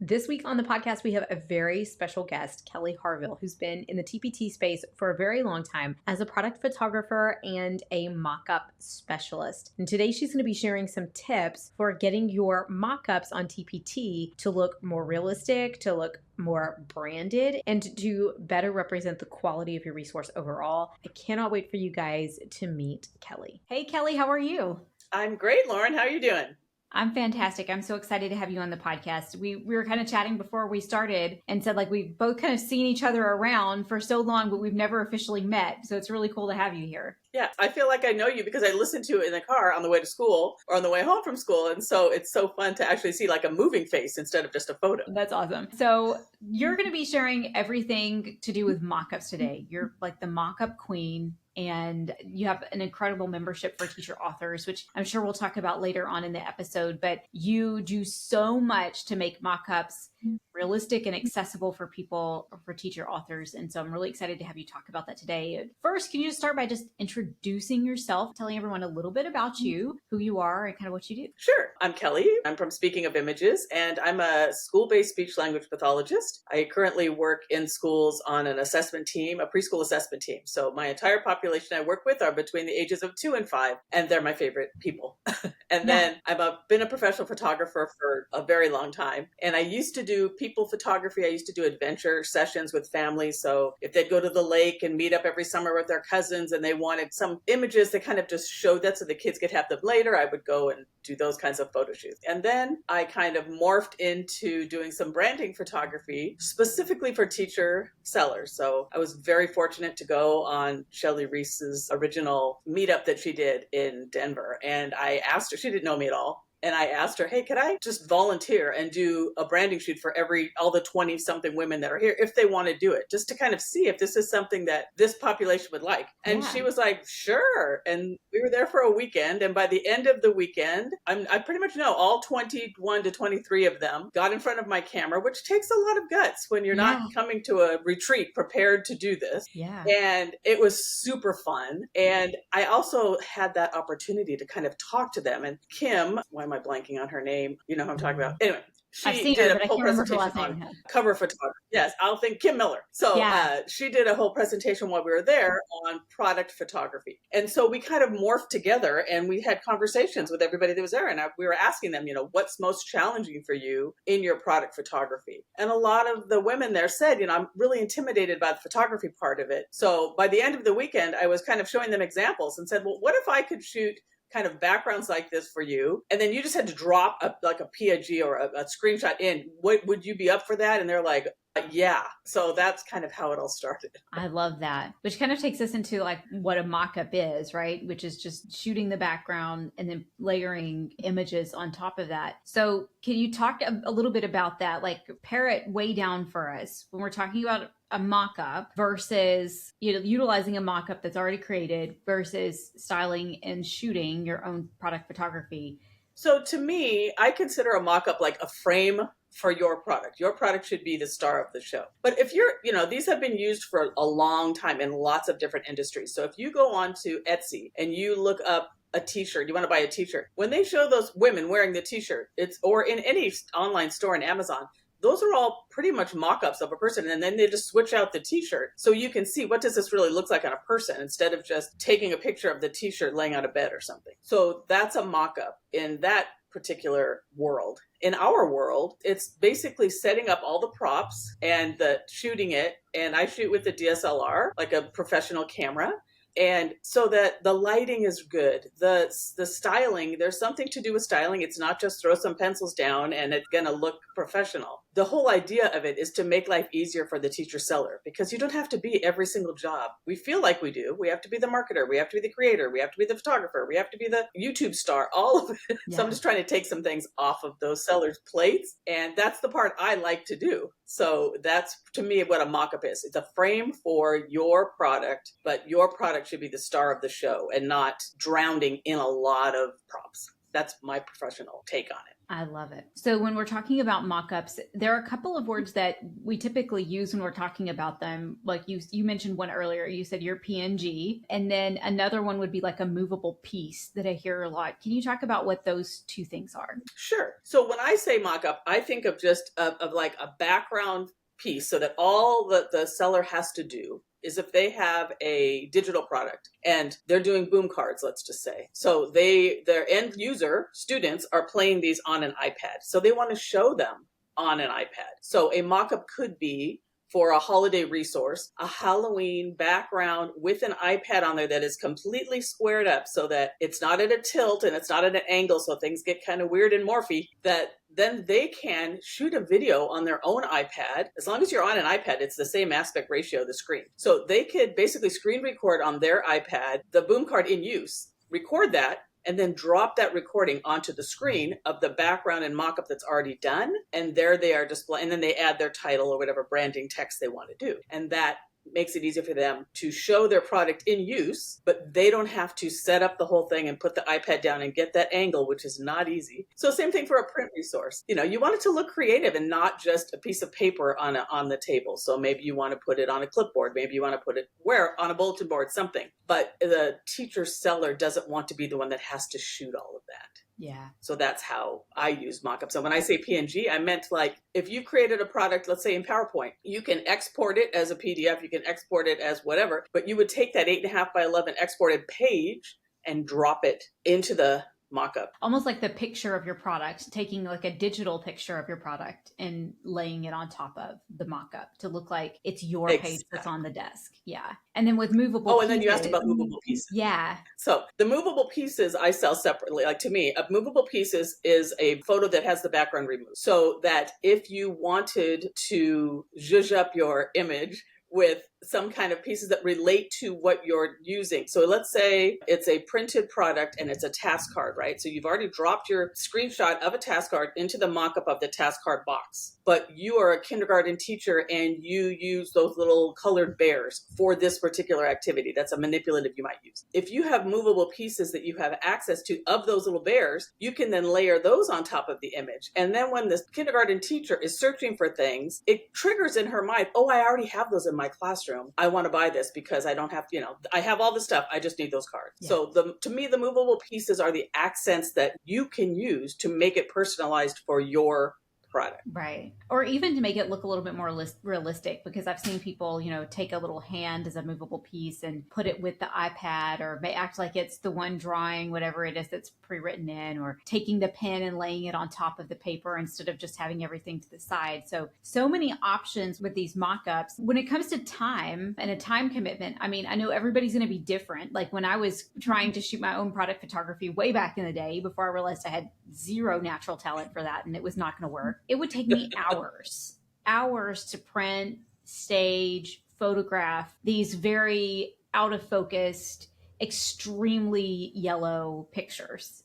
This week on the podcast, we have a very special guest, Kelly Harvill, who's been in the TPT space for a very long time as a product photographer and a mock-up specialist. And today she's going to be sharing some tips for getting your mock-ups on TPT to look more realistic, to look more branded, and to better represent the quality of your resource overall. I cannot wait for you guys to meet Kelly. Hey, Kelly, how are you? I'm great, Lauren. How are you doing? I'm fantastic. I'm so excited to have you on the podcast. We were kind of chatting before we started and said like we've both kind of seen each other around for so long, but we've never officially met. So it's really cool to have you here. Yeah, I feel like I know you because I listen to it in the car on the way to school or on the way home from school. And so it's so fun to actually see like a moving face instead of just a photo. That's awesome. So you're going to be sharing everything to do with mock-ups today. You're like the mock-up queen. And you have an incredible membership for teacher authors, which I'm sure we'll talk about later on in the episode. But you do so much to make mock-ups realistic and accessible for people, for teacher authors. And so I'm really excited to have you talk about that today. First, can you just start by just introducing yourself, telling everyone a little bit about you, who you are, and kind of what you do? Sure. I'm Kelly. I'm from Speaking of Images, and I'm a school-based speech language pathologist. I currently work in schools on an assessment team, a preschool assessment team. So my entire population I work with are between the ages of 2 and 5, and they're my favorite people. And then I've been a professional photographer for a very long time. And I used to do people photography. I used to do adventure sessions with families. So if they'd go to the lake and meet up every summer with their cousins and they wanted some images that kind of just showed that so the kids could have them later, I would go and do those kinds of photo shoots. And then I kind of morphed into doing some branding photography specifically for teacher sellers. So I was very fortunate to go on Shelley Reese's original meetup that she did in Denver. And I asked her, she didn't know me at all. And I asked her, hey, could I just volunteer and do a branding shoot for all the 20 something women that are here if they want to do it, just to kind of see if this is something that this population would like. And she was like, sure. And we were there for a weekend. And by the end of the weekend, I pretty much know all 21 to 23 of them got in front of my camera, which takes a lot of guts when you're not coming to a retreat prepared to do this. Yeah. And it was super fun. And I also had that opportunity to kind of talk to them. And Kim, why am I blanking on her name? You know who I'm talking about. Anyway, she did a whole presentation on cover photography. Yes, I'll think Kim Miller. So she did a whole presentation while we were there on product photography. And so we kind of morphed together and we had conversations with everybody that was there. And we were asking them, what's most challenging for you in your product photography? And a lot of the women there said, I'm really intimidated by the photography part of it. So by the end of the weekend, I was kind of showing them examples and said, well, what if I could shoot kind of backgrounds like this for you, and then you just had to drop a PNG or a screenshot in? Would you be up for that? And they're like, yeah. So that's kind of how it all started. I love that, which kind of takes us into like what a mock-up is, right? Which is just shooting the background and then layering images on top of that. So can you talk a little bit about that? Like pare it way down for us when we're talking about a mock-up versus utilizing a mock-up that's already created versus styling and shooting your own product photography. So to me, I consider a mock-up like a frame for your product. Your product should be the star of the show. But if you're, these have been used for a long time in lots of different industries. So if you go on to Etsy and you look up a t-shirt, you want to buy a t-shirt, when they show those women wearing the t-shirt, or in any online store in Amazon, those are all pretty much mock-ups of a person. And then they just switch out the t-shirt so you can see what does this really look like on a person instead of just taking a picture of the t-shirt laying on a bed or something. So that's a mock-up in that particular world. In our world, it's basically setting up all the props and shooting it. And I shoot with the DSLR, like a professional camera. And so that the lighting is good, the styling, there's something to do with styling. It's not just throw some pencils down and it's going to look professional. The whole idea of it is to make life easier for the teacher seller, because you don't have to be every single job. We feel like we do. We have to be the marketer. We have to be the creator. We have to be the photographer. We have to be the YouTube star, all of it. Yeah. So I'm just trying to take some things off of those sellers' plates. And that's the part I like to do. So that's, to me, what a mock-up is. It's a frame for your product, but your product should be the star of the show and not drowning in a lot of props. That's my professional take on it. I love it. So when we're talking about mockups, there are a couple of words that we typically use when we're talking about them. Like you mentioned one earlier. You said your PNG, and then another one would be like a movable piece that I hear a lot. Can you talk about what those two things are? Sure. So when I say mockup, I think of just of like a background piece, so that all that the seller has to do is, if they have a digital product and they're doing boom cards, let's just say. So their end user students are playing these on an iPad. So they want to show them on an iPad. So a mockup could be for a holiday resource, a Halloween background with an iPad on there that is completely squared up so that it's not at a tilt and it's not at an angle, so things get kind of weird and morphy, that then they can shoot a video on their own iPad. As long as you're on an iPad, it's the same aspect ratio of the screen. So they could basically screen record on their iPad the boom card in use, record that, and then drop that recording onto the screen of the background and mockup that's already done. And there they are displaying, and then they add their title or whatever branding text they want to do. And that makes it easier for them to show their product in use, but they don't have to set up the whole thing and put the iPad down and get that angle, which is not easy. So same thing for a print resource. You want it to look creative and not just a piece of paper on the table. So maybe you want to put it on a clipboard, maybe you want to put it on a bulletin board, something. But the teacher seller doesn't want to be the one that has to shoot all of that. Yeah. So that's how I use mockups. So when I say PNG, I meant like if you created a product, let's say in PowerPoint, you can export it as a PDF, you can export it as whatever, but you would take that 8.5 by 11 exported page and drop it into the mockup. Almost like the picture of your product, taking like a digital picture of your product and laying it on top of the mockup to look like it's your page that's on the desk. Yeah. And then with movable pieces. Then you asked about movable pieces. Yeah. So the movable pieces I sell separately. Like to me, a movable pieces is a photo that has the background removed. So that if you wanted to zhuzh up your image with some kind of pieces that relate to what you're using. So let's say it's a printed product and it's a task card, right? So you've already dropped your screenshot of a task card into the mockup of the task card box, but you are a kindergarten teacher and you use those little colored bears for this particular activity. That's a manipulative you might use. If you have movable pieces that you have access to of those little bears, you can then layer those on top of the image. And then when the kindergarten teacher is searching for things, it triggers in her mind, oh, I already have those in my classroom. I want to buy this because I don't have, I have all the stuff. I just need those cards. Yeah. So to me, the movable pieces are the accents that you can use to make it personalized for your product. Right. Or even to make it look a little bit more realistic, because I've seen people, take a little hand as a movable piece and put it with the iPad, or act like it's the one drawing whatever it is that's pre-written in, or taking the pen and laying it on top of the paper instead of just having everything to the side. So many options with these mock-ups. When it comes to time and a time commitment, I know everybody's going to be different. Like when I was trying to shoot my own product photography way back in the day, before I realized I had zero natural talent for that and it was not going to work, it would take me hours to print, stage, photograph these very out of focused, extremely yellow pictures,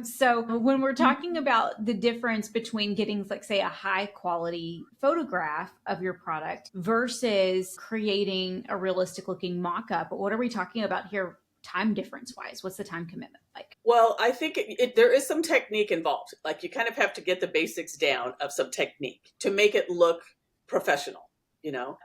So when we're talking about the difference between getting, like, say, a high quality photograph of your product versus creating a realistic looking mock-up, what are we talking about here? Time difference wise, what's the time commitment like? Well, I think there is some technique involved. Like you kind of have to get the basics down of some technique to make it look professional.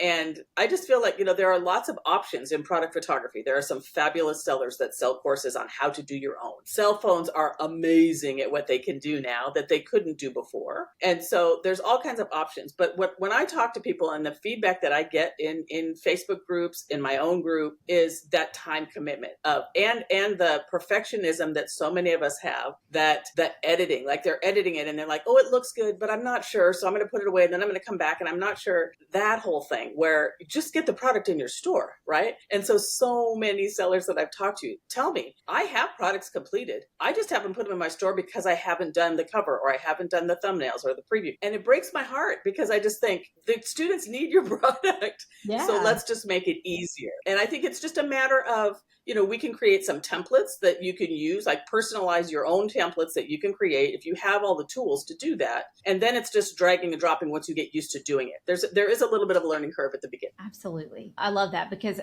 And I just feel like, there are lots of options in product photography. There are some fabulous sellers that sell courses on how to do your own. Cell phones are amazing at what they can do now that they couldn't do before. And so there's all kinds of options. But when I talk to people, and the feedback that I get in Facebook groups, in my own group, is that time commitment of, and the perfectionism that so many of us have, that editing, like they're editing it and they're like, oh, it looks good, but I'm not sure. So I'm going to put it away and then I'm going to come back and I'm not sure. That whole thing where you just get the product in your store, right? And so many sellers that I've talked to tell me, I have products completed. I just haven't put them in my store because I haven't done the cover, or I haven't done the thumbnails or the preview. And it breaks my heart because I just think the students need your product. Yeah. So let's just make it easier. And I think it's just a matter of we can create some templates that you can use, like personalize your own templates that you can create if you have all the tools to do that. And then it's just dragging and dropping once you get used to doing it. There is a little bit of a learning curve at the beginning. Absolutely. I love that because,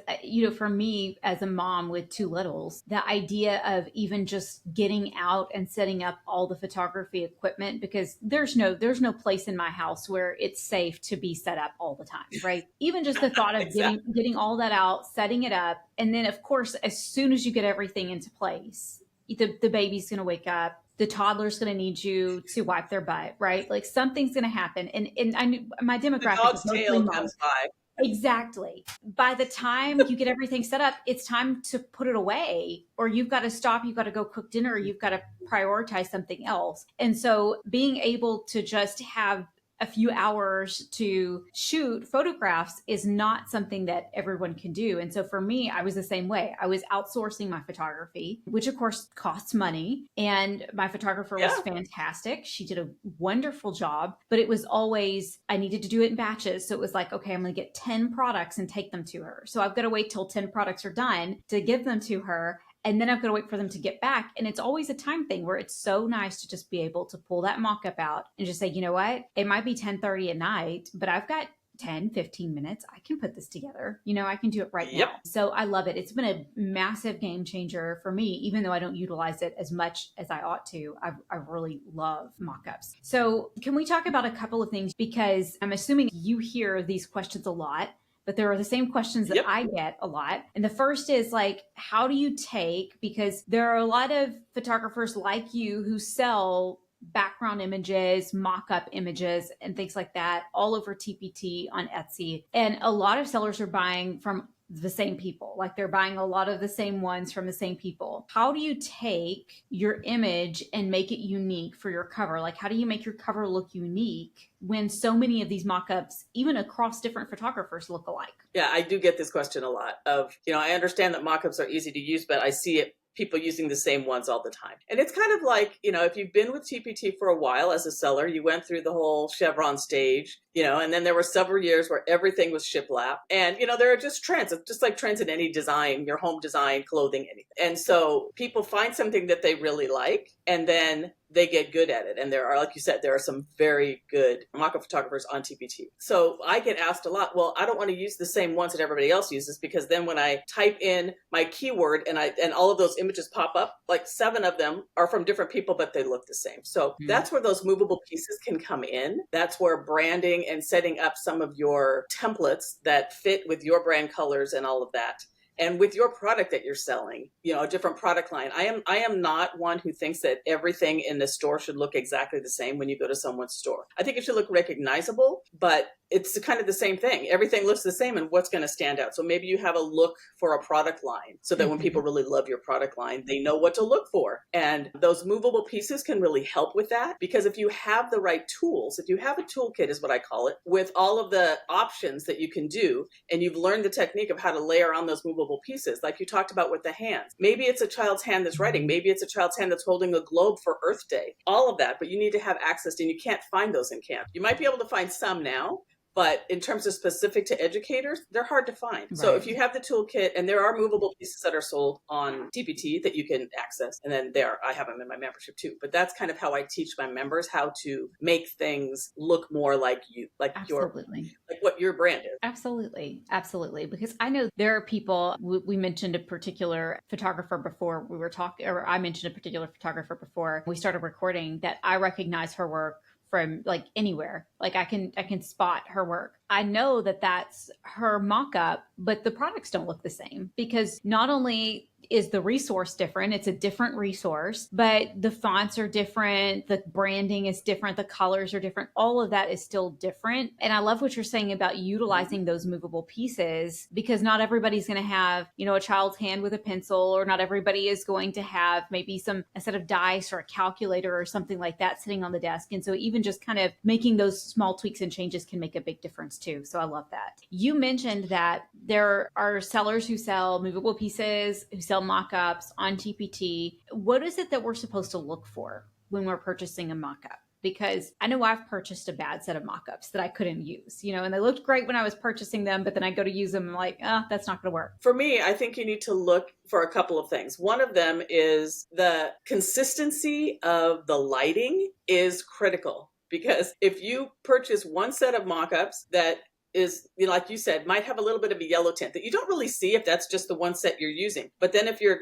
for me as a mom with two littles, the idea of even just getting out and setting up all the photography equipment, because there's no place in my house where it's safe to be set up all the time, right? Even just the thought of Exactly. getting all that out, setting it up. And then of course, as soon as you get everything into place, the baby's going to wake up, the toddler's going to need you to wipe their butt, right? Like something's going to happen. And I knew my The demographic is dog's mostly tail moms. comes by. Exactly. By the time you get everything set up, it's time to put it away, or you've got to stop, you've got to go cook dinner, or you've got to prioritize something else. And so being able to just have a few hours to shoot photographs is not something that everyone can do. And so for me, I was the same way. I was outsourcing my photography, which of course costs money. And my photographer was Yeah. fantastic. She did a wonderful job, but it was always, I needed to do it in batches. So it was like, okay, I'm going to get 10 products and take them to her. So I've got to wait till 10 products are done to give them to her. And then I've got to wait for them to get back. And it's always a time thing where it's so nice to just be able to pull that mock-up out and just say, you know what? It might be 10:30 at night, but I've got 10, 15 minutes. I can put this together. I can do it right Yep. now. So I love it. It's been a massive game changer for me, even though I don't utilize it as much as I ought to. I really love mock-ups. So can we talk about a couple of things? Because I'm assuming you hear these questions a lot, but there are the same questions that Yep. I get a lot. And the first is like, how do you take, because there are a lot of photographers like you who sell background images, mock-up images, and things like that all over TPT on Etsy. And a lot of sellers are buying from the same people. Like they're buying a lot of the same ones from the same people. How do you take your image and make it unique for your cover? Like how do you make your cover look unique when so many of these mock-ups, even across different photographers, look alike? Yeah, I do get this question a lot of, I understand that mockups are easy to use, but I see it people using the same ones all the time. And it's kind of like, if you've been with TPT for a while as a seller, you went through the whole Chevron stage, and then there were several years where everything was shiplap. And, there are just trends. It's just like trends in any design, your home design, clothing, anything. And so people find something that they really like, and then they get good at it. And there are, like you said, there are some very good mock-up photographers on TPT. So I get asked a lot, well, I don't want to use the same ones that everybody else uses, because then when I type in my keyword and all of those images pop up, like 7 of them are from different people, but they look the same. So that's where those movable pieces can come in. That's where branding and setting up some of your templates that fit with your brand colors and all of that. And with your product that you're selling, a different product line. I am not one who thinks that everything in the store should look exactly the same when you go to someone's store. I think it should look recognizable, but it's kind of the same thing. Everything looks the same, and what's going to stand out? So maybe you have a look for a product line so that when people really love your product line, they know what to look for. And those movable pieces can really help with that, because if you have the right tools, if you have a toolkit is what I call it, with all of the options that you can do, and you've learned the technique of how to layer on those movable pieces, like you talked about with the hands. Maybe it's a child's hand that's writing. Maybe it's a child's hand that's holding a globe for Earth Day. All of that, but you need to have access to, and you can't find those in camp. You might be able to find some now, but in terms of specific to educators, they're hard to find. Right. So if you have the toolkit, and there are movable pieces that are sold on TPT that you can access, and then I have them in my membership too. But that's kind of how I teach my members how to make things look more like you, like Absolutely. like what your brand is. Absolutely. Absolutely. Because I know there are people, we mentioned a particular photographer before we were talking, or I mentioned a particular photographer before we started recording, that I recognize her work from like anywhere. Like I can spot her work. I know that that's her mock-up, but the products don't look the same, because not only is the resource different, it's a different resource, but the fonts are different, the branding is different, the colors are different, all of that is still different. And I love what you're saying about utilizing those movable pieces, because not everybody's going to have, a child's hand with a pencil, or not everybody is going to have maybe a set of dice or a calculator or something like that sitting on the desk. And so even just kind of making those small tweaks and changes can make a big difference too. So I love that. You mentioned that there are sellers who sell movable pieces, who sell mock-ups on TPT. What is it that we're supposed to look for when we're purchasing a mock-up? because I know I've purchased a bad set of mockups that I couldn't use, and they looked great when I was purchasing them, but then I go to use them, I'm like, that's not going to work. For me, I think you need to look for a couple of things. One of them is the consistency of the lighting is critical, because if you purchase one set of mockups that is, like you said, might have a little bit of a yellow tint that you don't really see if that's just the one set you're using. But then if you're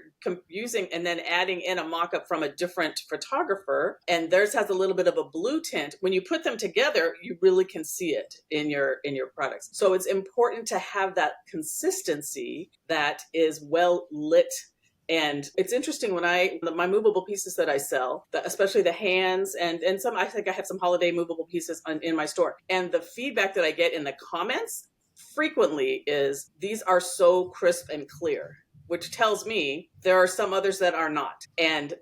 using and then adding in a mockup from a different photographer and theirs has a little bit of a blue tint, when you put them together, you really can see it in your products. So it's important to have that consistency that is well lit. And it's interesting when my movable pieces that I sell, especially the hands and some, I think I have some holiday movable pieces in my store. And the feedback that I get in the comments frequently is, these are so crisp and clear, which tells me there are some others that are not. And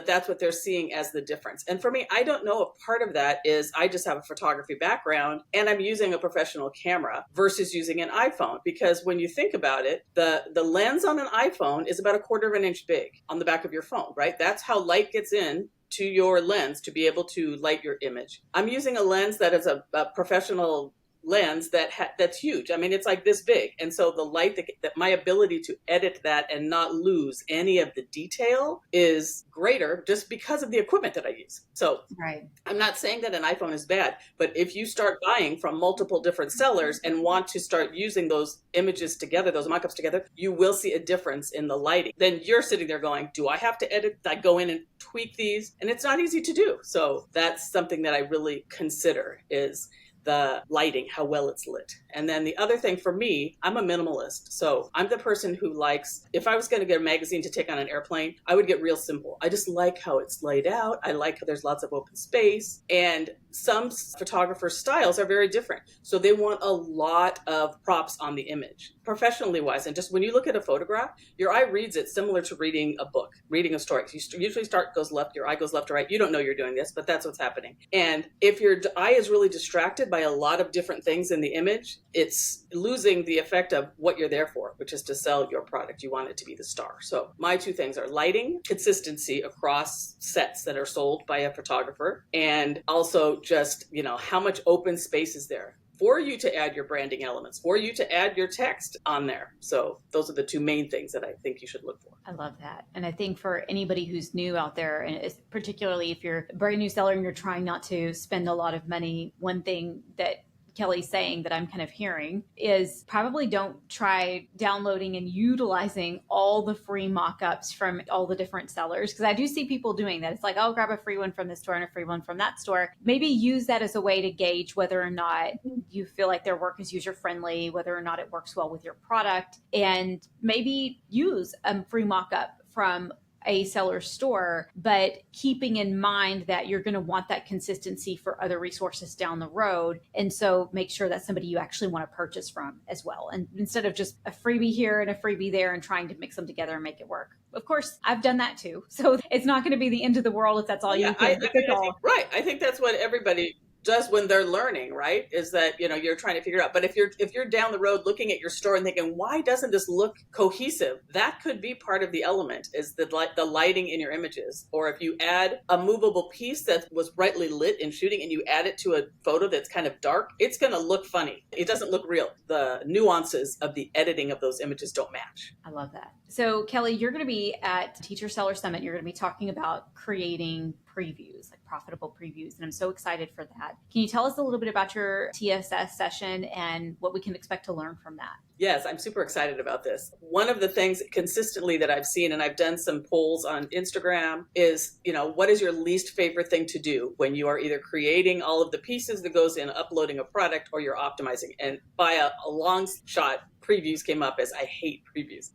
that's what they're seeing as the difference. And for me, I don't know if part of that is I just have a photography background and I'm using a professional camera versus using an iPhone. Because when you think about it, the lens on an iPhone is about 1/4 of an inch big on the back of your phone, right? That's how light gets in to your lens to be able to light your image. I'm using a lens that is a professional lens that's huge. I mean, it's like this big. And so the light that my ability to edit that and not lose any of the detail is greater just because of the equipment that I use. So right. I'm not saying that an iPhone is bad, but if you start buying from multiple different sellers and want to start using those images together, those mockups together, you will see a difference in the lighting. Then you're sitting there going, do I have to edit? I go in and tweak these, and it's not easy to do. So that's something that I really consider, is the lighting, how well it's lit. And then the other thing for me, I'm a minimalist. So I'm the person who likes, if I was going to get a magazine to take on an airplane, I would get real simple. I just like how it's laid out. I like how there's lots of open space. And some photographers' styles are very different. So they want a lot of props on the image, professionally wise. And just when you look at a photograph, your eye reads it similar to reading a book, reading a story. You usually goes left, your eye goes left to right. You don't know you're doing this, but that's what's happening. And if your eye is really distracted by a lot of different things in the image, it's losing the effect of what you're there for, which is to sell your product. You want it to be the star. So my two things are lighting, consistency across sets that are sold by a photographer, and also just, how much open space is there for you to add your branding elements, for you to add your text on there. So those are the two main things that I think you should look for. I love that. And I think for anybody who's new out there, and particularly if you're a brand new seller and you're trying not to spend a lot of money, one thing that Kelly's saying that I'm kind of hearing is probably don't try downloading and utilizing all the free mockups from all the different sellers. Because I do see people doing that. It's like, I'll grab a free one from this store and a free one from that store. Maybe use that as a way to gauge whether or not you feel like their work is user friendly, whether or not it works well with your product, and maybe use a free mockup from a seller's store, but keeping in mind that you're going to want that consistency for other resources down the road. And so make sure that's somebody you actually want to purchase from as well. And instead of just a freebie here and a freebie there and trying to mix them together and make it work. Of course, I've done that too. So it's not going to be the end of the world if that's all you can. I think that's what everybody does when they're learning, right? Is that, you're trying to figure it out. But if you're down the road looking at your store and thinking, why doesn't this look cohesive? That could be part of the element, is the lighting in your images. Or if you add a movable piece that was brightly lit in shooting and you add it to a photo that's kind of dark, it's going to look funny. It doesn't look real. The nuances of the editing of those images don't match. I love that. So Kelly, you're going to be at Teacher Seller Summit. You're going to be talking about creating previews, like profitable previews. And I'm so excited for that. Can you tell us a little bit about your TSS session and what we can expect to learn from that? Yes, I'm super excited about this. One of the things consistently that I've seen, and I've done some polls on Instagram, is, what is your least favorite thing to do when you are either creating all of the pieces that goes in uploading a product or you're optimizing? And by a long shot, previews came up as I hate previews.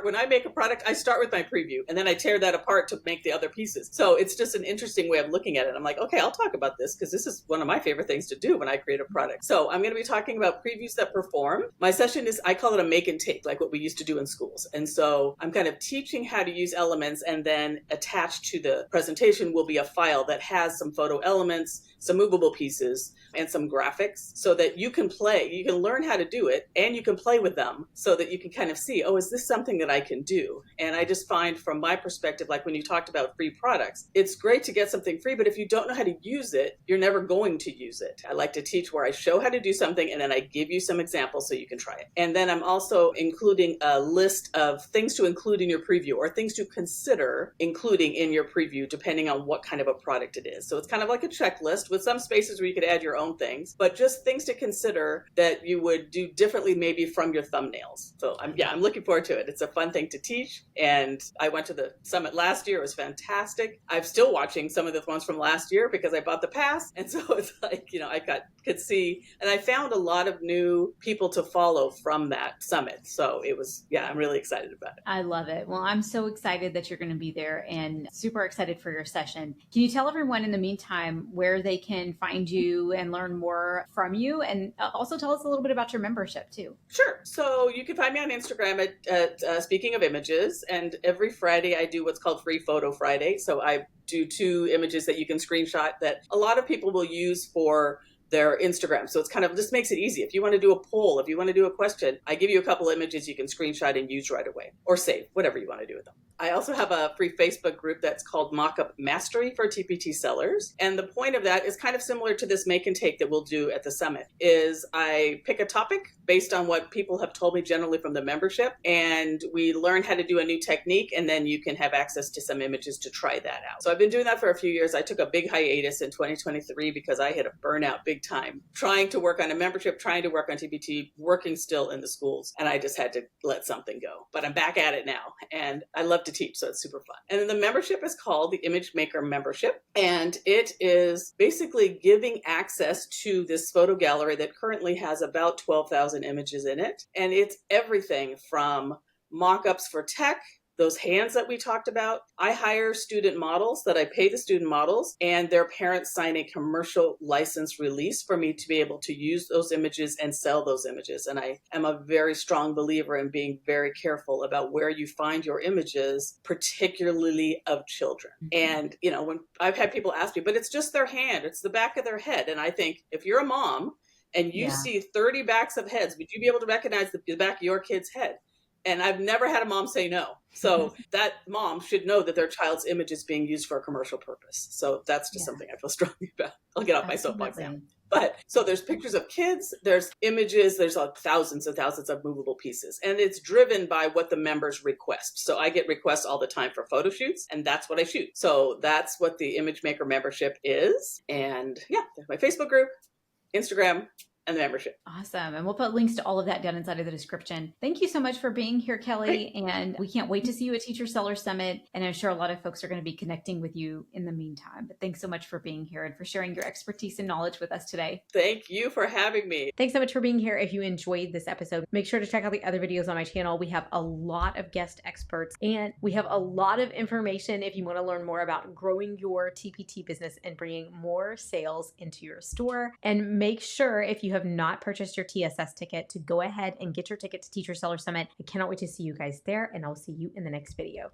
When I make a product, I start with my preview and then I tear that apart to make the other pieces. So it's just an interesting way of looking at it. I'm like, okay, I'll talk about this because this is one of my favorite things to do when I create a product. So I'm going to be talking about previews that perform. My session is, I call it a make and take, like what we used to do in schools. And so I'm kind of teaching how to use elements, and then attached to the presentation will be a file that has some photo elements, some movable pieces, and some graphics so that you can learn how to do it, and you can can play with them so that you can kind of see, oh, is this something that I can do? And I just find from my perspective, like when you talked about free products, it's great to get something free, but if you don't know how to use it, you're never going to use it. I like to teach where I show how to do something and then I give you some examples so you can try it. And then I'm also including a list of things to include in your preview or things to consider including in your preview, depending on what kind of a product it is. So it's kind of like a checklist with some spaces where you could add your own things, but just things to consider that you would do differently maybe from your thumbnails. So I'm looking forward to it. It's a fun thing to teach. And I went to the summit last year. It was fantastic. I'm still watching some of the ones from last year because I bought the pass. And so it's like, I could see, and I found a lot of new people to follow from that summit. So it was, I'm really excited about it. I love it. Well, I'm so excited that you're going to be there and super excited for your session. Can you tell everyone in the meantime where they can find you and learn more from you? And also tell us a little bit about your membership too. Sure. So you can find me on Instagram at Speaking of Images. And every Friday I do what's called Free Photo Friday. So I do 2 images that you can screenshot that a lot of people will use for their Instagram. So it's kind of just makes it easy. If you want to do a poll, if you want to do a question, I give you a couple images you can screenshot and use right away or save, whatever you want to do with them. I also have a free Facebook group that's called Mockup Mastery for TPT sellers. And the point of that is kind of similar to this make and take that we'll do at the summit is I pick a topic based on what people have told me generally from the membership. And we learn how to do a new technique. And then you can have access to some images to try that out. So I've been doing that for a few years. I took a big hiatus in 2023 because I hit a burnout big time trying to work on a membership, trying to work on TPT, working still in the schools. And I just had to let something go. But I'm back at it now. And I love to teach, so it's super fun. And then the membership is called the Image Maker Membership. And it is basically giving access to this photo gallery that currently has about 12,000 images in it. And it's everything from mock-ups for tech, those hands that we talked about. I hire student models that I pay the student models and their parents sign a commercial license release for me to be able to use those images and sell those images. And I am a very strong believer in being very careful about where you find your images, particularly of children. And, when I've had people ask me, but it's just their hand, it's the back of their head. And I think if you're a mom and you see 30 backs of heads, would you be able to recognize the back of your kid's head? And I've never had a mom say no. So that mom should know that their child's image is being used for a commercial purpose. So that's just something I feel strongly about. I'll get off my soapbox now. But so there's pictures of kids, there's images, there's thousands and thousands of movable pieces. And it's driven by what the members request. So I get requests all the time for photo shoots, and that's what I shoot. So that's what the Image Maker membership is. And there's my Facebook group, Instagram, and the membership. Awesome. And we'll put links to all of that down inside of the description. Thank you so much for being here, Kelly. Great. And we can't wait to see you at Teacher Seller Summit. And I'm sure a lot of folks are going to be connecting with you in the meantime. But thanks so much for being here and for sharing your expertise and knowledge with us today. Thank you for having me. Thanks so much for being here. If you enjoyed this episode, make sure to check out the other videos on my channel. We have a lot of guest experts and we have a lot of information if you want to learn more about growing your TPT business and bringing more sales into your store. And make sure if you have not purchased your TSS ticket to go ahead and get your ticket to Teacher Seller Summit. I cannot wait to see you guys there, and I'll see you in the next video.